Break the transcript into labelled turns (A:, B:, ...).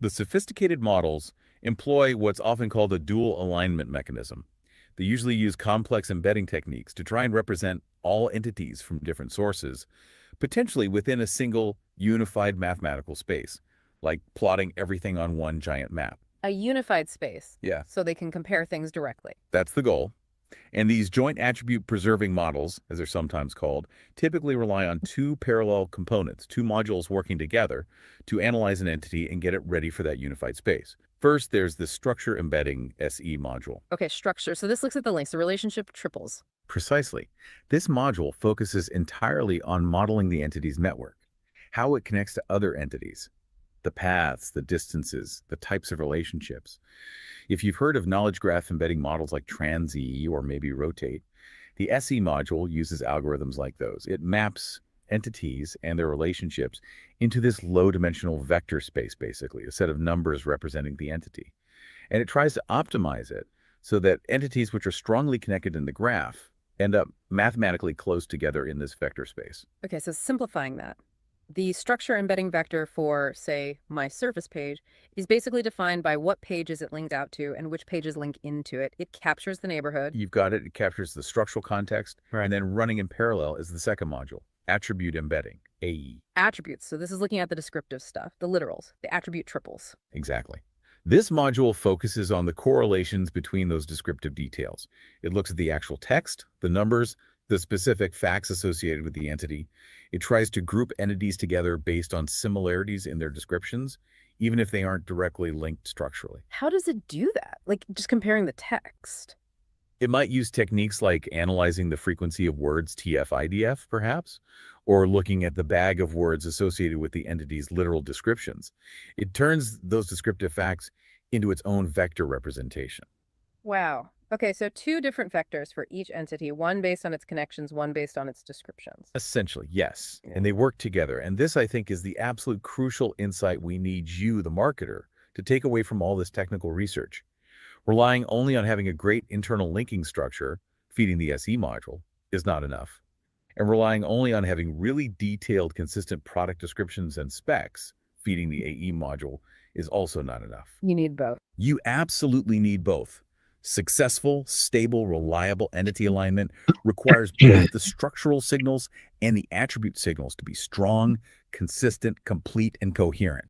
A: The sophisticated models employ what's often called a dual alignment mechanism. They usually use complex embedding techniques to try and represent all entities from different sources, potentially within a single unified mathematical space, like plotting everything on one giant map.
B: A unified space,
A: Yeah,
B: so they can compare things directly.
A: that's the goal. And these joint attribute preserving models, as they're sometimes called, typically rely on two parallel components, two modules working together to analyze an entity and get it ready for that unified space. First, there's the structure embedding SE module.
B: Okay, structure. So this looks at the links, the relationship triples.
A: Precisely. This module focuses entirely on modeling the entity's network, how it connects to other entities, the paths, the distances, the types of relationships. If you've heard of knowledge graph embedding models like TransE or maybe Rotate, the SE module uses algorithms like those. It maps entities and their relationships into this low-dimensional vector space, basically, a set of numbers representing the entity. And it tries to optimize it so that entities which are strongly connected in the graph end up mathematically close together in this vector space.
B: Okay, so simplifying that. The structure embedding vector for, say, my service page is basically defined by what page is it linked out to and which pages link into it. It captures the neighborhood.
A: You've got it. It captures the structural context.
B: Right.
A: And then running in parallel is the second module, attribute embedding, AE.
B: Attributes. So this is looking at the descriptive stuff, the literals, the attribute triples.
A: Exactly. This module focuses on the correlations between those descriptive details. It looks at the actual text, the numbers, the specific facts associated with the entity. It tries to group entities together based on similarities in their descriptions, even if they aren't directly linked structurally.
B: How does it do that? Like just comparing the text.
A: It might use techniques like analyzing the frequency of words TF-IDF, perhaps, or looking at the bag of words associated with the entity's literal descriptions. It turns those descriptive facts into its own vector representation.
B: Wow. Okay, so two different vectors for each entity, one based on its connections, one based on its descriptions.
A: Essentially, yes.
B: Yeah.
A: And they work together. And this, I think, is the absolute crucial insight we need you, the marketer, to take away from all this technical research. Relying only on having a great internal linking structure, feeding the SE module, is not enough. And relying only on having really detailed, consistent product descriptions and specs, feeding the AE module, is also not enough.
B: You need both.
A: You absolutely need both. Successful, stable, reliable entity alignment requires both the structural signals and the attribute signals to be strong, consistent, complete, and coherent.